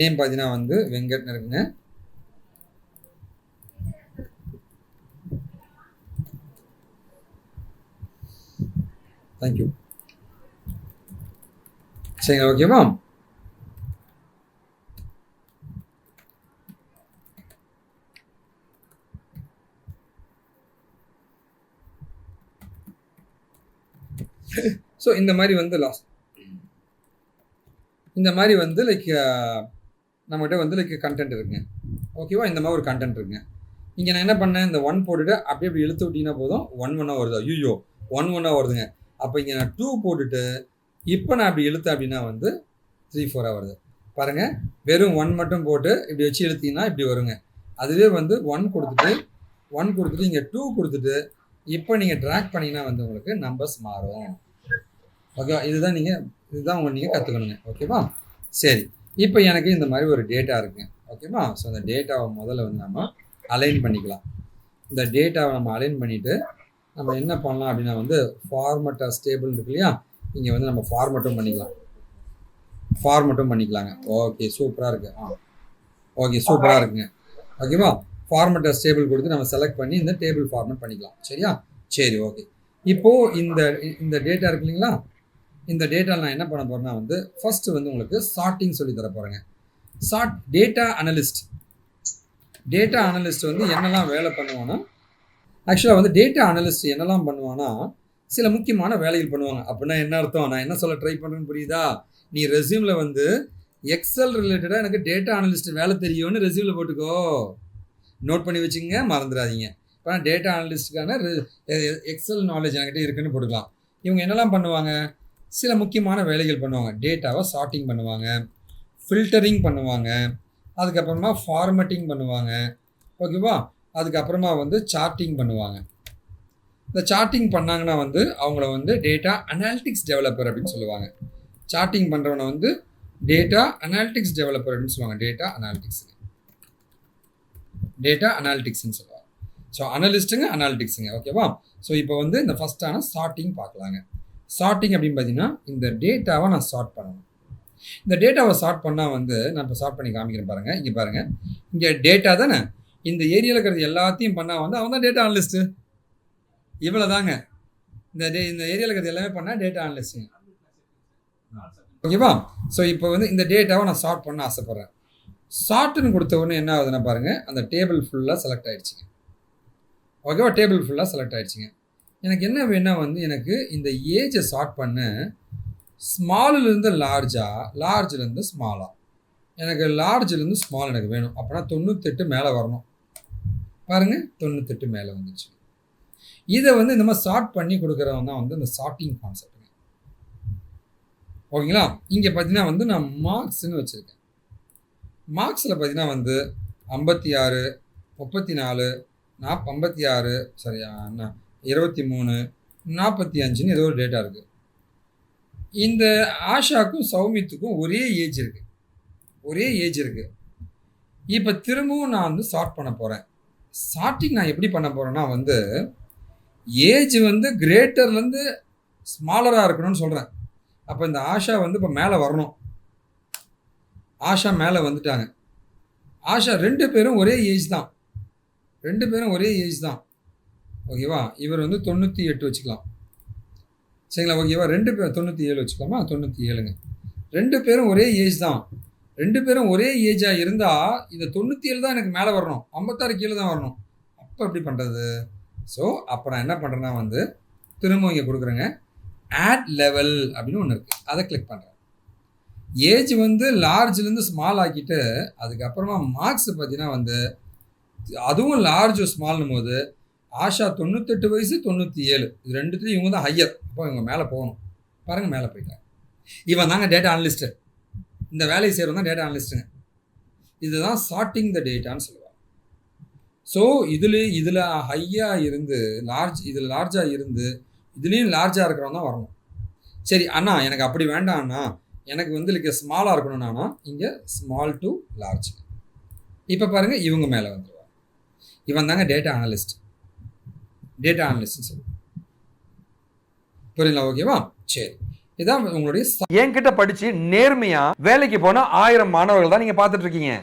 Name பார்த்தீங்கன்னா வந்து வெங்கட்னு இருக்குங்க. தேங்க்யூ. சரிங்க, ஓகேவா? ஸோ இந்த மாதிரி வந்து இந்த மாதிரி வந்து லைக் நம்மகிட்ட வந்து லைக் கண்டென்ட் இருக்குங்க. ஓகேவா? இந்த மாதிரி ஒரு கண்டென்ட் இருக்குங்க. இங்கே நான் என்ன பண்ணேன், இந்த 1 போட்டுட்டு அப்படியே அப்படி இழுத்து விட்டீங்கன்னா போதும் 1 வருது. ஐயோ 1 வருதுங்க. அப்போ இங்கே நான் 2 போட்டுட்டு இப்போ நான் அப்படி இழுத்தேன் அப்படின்னா வந்து 3 வருது. பாருங்க, வெறும் 1 மட்டும் போட்டு இப்படி வச்சு இழுத்தீங்கன்னா இப்படி வருங்க. அதுவே வந்து 1 கொடுத்துட்டு இங்கே 2 கொடுத்துட்டு இப்போ நீங்கள் ட்ராக் பண்ணிங்கன்னா வந்து உங்களுக்கு நம்பர்ஸ் மாறும். ஓகேவா? இதுதான் நீங்கள் கற்றுக்கணுங்க. ஓகேவா? சரி, இப்போ எனக்கு இந்த மாதிரி ஒரு டேட்டா இருக்குங்க. ஓகேவா? ஸோ அந்த டேட்டாவை முதல்ல வந்து நம்ம அலைன் பண்ணிக்கலாம். இந்த டேட்டாவை நம்ம அலைன் பண்ணிவிட்டு நம்ம என்ன பண்ணலாம் அப்படின்னா வந்து ஃபார்மட் ஸ்டேபிள் இருக்கு இல்லையா, இங்கே வந்து நம்ம ஃபார்மட்டும் பண்ணிக்கலாங்க. ஓகே, சூப்பராக இருக்குது. ஓகே, சூப்பராக இருக்குங்க. ஓகேவா? ஃபார்மட் ஸ்டேபிள் கொடுத்து நம்ம செலக்ட் பண்ணி இந்த டேபிள் ஃபார்மட் பண்ணிக்கலாம். சரியா? சரி, ஓகே. இப்போது இந்த டேட்டா இருக்கு இல்லைங்களா, இந்த டேட்டாவில் நான் என்ன பண்ண போகிறேன்னா வந்து ஃபஸ்ட்டு வந்து உங்களுக்கு சார்ட்டிங் சொல்லி தர போகிறேங்க. டேட்டா அனலிஸ்ட் வந்து என்னெல்லாம் வேலை பண்ணுவான்னா, ஆக்சுவலாக வந்து டேட்டா அனலிஸ்ட் என்னெல்லாம் பண்ணுவான்னா சில முக்கியமான வேலைகள் பண்ணுவாங்க. அப்படின்னா என்ன அர்த்தம், நான் என்ன சொல்ல ட்ரை பண்ணுறேன்னு புரியுதா? நீ ரெஸ்யூமில் வந்து எக்ஸல் ரிலேட்டடாக எனக்கு டேட்டா அனலிஸ்ட் வேலை தெரியும்னு ரெஸ்யூமில் போட்டுக்கோ. நோட் பண்ணி வச்சுக்கோங்க, மறந்துடாதீங்க. இப்போ டேட்டா அனலிஸ்ட்டுக்கான எக்ஸல் நாலேஜ் என்கிட்ட இருக்குன்னு போட்டுக்கலாம். இவங்க என்னெல்லாம் பண்ணுவாங்க, சில முக்கியமான வேலைகள் பண்ணுவாங்க. டேட்டாவை சார்ட்டிங் பண்ணுவாங்க, ஃபில்டரிங் பண்ணுவாங்க, அதுக்கப்புறமா ஃபார்மட்டிங் பண்ணுவாங்க. ஓகேவா? அதுக்கப்புறமா வந்து சார்ட்டிங் பண்ணுவாங்க. இந்த சார்ட்டிங் பண்ணாங்கன்னா வந்து அவங்கள வந்து டேட்டா அனாலிட்டிக்ஸ் டெவலப்பர் அப்படின்னு சொல்லுவாங்க. சார்ட்டிங் பண்ணுறவனை வந்து டேட்டா அனாலிட்டிக்ஸ் டெவலப்பர் அப்படின்னு சொல்லுவாங்க. டேட்டா அனாலிட்டிக்ஸ்ன்னு சொல்லுவாங்க. ஸோ அனலிஸ்ட்டுங்க, அனாலிட்டிக்ஸுங்க. ஓகேவா? ஸோ இப்போ வந்து இந்த ஃபஸ்ட்டான சார்ட்டிங் பார்க்கலாங்க. சார்ட்டிங் அப்படின்னு பார்த்தீங்கன்னா இந்த டேட்டாவை நான் சார்ட் பண்ணணும். இந்த டேட்டாவை சார்ட் பண்ணால் வந்து நான் இப்போ சார்ட் பண்ணி காமிக்கிறேன் பாருங்கள். இங்கே பாருங்கள், இங்கே டேட்டா தானே, இந்த ஏரியாவில் இருக்கிறது எல்லாத்தையும் பண்ணால் வந்து அவன் தான் டேட்டா அனலிஸ்ட்டு. இவ்வளோ தாங்க. இந்த ஏரியாவில் இருக்கிறது எல்லாமே பண்ணால் டேட்டா அனலிஸ்ட்டுங்க. ஓகேவா? ஸோ இப்போ வந்து இந்த டேட்டாவை நான் சார்ட் பண்ண ஆசைப்பட்றேன். சார்ட்டுன்னு கொடுத்த உடனே என்ன ஆகுதுன்னா பாருங்கள், அந்த டேபிள் ஃபுல்லாக செலக்ட் ஆகிடுச்சிங்க. ஓகேவா? டேபிள் ஃபுல்லாக செலக்ட் ஆகிடுச்சிங்க. எனக்கு என்ன வேணா வந்து எனக்கு இந்த ஏஜை சார்ட் பண்ண ஸ்மாலிலேருந்து லார்ஜ்லேருந்து ஸ்மாலாக, எனக்கு லார்ஜ்லேருந்து ஸ்மால் எனக்கு வேணும். அப்படின்னா 98 மேலே வரணும். பாருங்கள், 98 மேலே வந்துச்சு. இதை வந்து இந்த மாதிரி சார்ட் பண்ணி கொடுக்குறவங்க தான் வந்து இந்த சார்ட்டிங் கான்செப்ட்டுங்க. ஓகேங்களா? இங்கே பார்த்தீங்கன்னா வந்து நான் மார்க்ஸ்ன்னு வச்சுருக்கேன். மார்க்ஸில் பார்த்தீங்கன்னா வந்து 56, 34, 56, சரியா, 23, 45ன்னு ஏதோ ஒரு டேட்டா இருக்குது. இந்த ஆஷாக்கும் சௌமித்துக்கும் ஒரே ஏஜ் இருக்குது. இப்போ திரும்பவும் நான் வந்து சார்ட் பண்ண போகிறேன். சார்ட்டிங் நான் எப்படி பண்ண போகிறேன்னா வந்து ஏஜ் வந்து கிரேட்டர்லேருந்து ஸ்மாலராக இருக்கணும்னு சொல்கிறேன். அப்போ இந்த ஆஷா வந்து இப்போ மேலே வரணும். ஆஷா மேலே வந்துட்டாங்க. ஆஷா 2 பேரும் ஒரே ஏஜ் தான். ஓகேவா? இவர் வந்து 98 வச்சுக்கலாம். சரிங்களா? ஓகேவா? 2 பேர் 97 வச்சுக்கலாமா? 97ங்க. 2 பேரும் ஒரே ஏஜ் தான். 2 பேரும் ஒரே ஏஜாக இருந்தால் இந்த 97 தான் எனக்கு மேலே வரணும், 56 கீழே தான் வரணும். அப்போ எப்படி பண்ணுறது? ஸோ அப்போ நான் என்ன பண்ணுறேன்னா வந்து திரும்ப இங்கே கொடுக்குறேங்க, ஆட் லெவல் அப்படின்னு ஒன்று இருக்குது, அதை கிளிக் பண்ணுறேன். ஏஜ் வந்து லார்ஜ்லேருந்து ஸ்மால் ஆக்கிட்டு அதுக்கப்புறமா மார்க்ஸ் பார்த்தீங்கன்னா வந்து அதுவும் லார்ஜ் ஸ்மால்னும் போது ஆஷா 98 வயசு, 97, இது ரெண்டுத்துலையும் இவங்க தான் ஹையர். அப்போ இவங்க மேலே போகணும். பாருங்கள், மேலே போயிட்டாங்க. இவன் தாங்க டேட்டா அனலிஸ்ட்டு. இந்த வேலையை செய்கிறவங்க தான் டேட்டா அனலிஸ்ட்டுங்க. இதுதான் சார்ட்டிங் த டேட்டான்னு சொல்லுவாங்க. ஸோ இதில் ஹையாக இருந்து இதில் லார்ஜாக இருந்து இதுலேயும் லார்ஜாக இருக்கிறவங்க தான் வரணும். சரி அண்ணா, எனக்கு அப்படி வேண்டாம்ண்ணா, எனக்கு வந்து இங்கே ஸ்மாலாக இருக்கணும்னா இங்கே ஸ்மால் டு லார்ஜ். இப்போ பாருங்கள், இவங்க மேலே வந்துடுவாங்க. இவன் தாங்க டேட்டா அனலிஸ்ட்னு சொல்லுவாங்க. புரியல? ஓகேவா? சரி, இதான் உங்களுடைய என்கிட்ட படிச்சு நேர்மையா வேலைக்கு போன 1000 மாணவர்கள் தான் நீங்க பார்த்துட்டு இருக்கீங்க.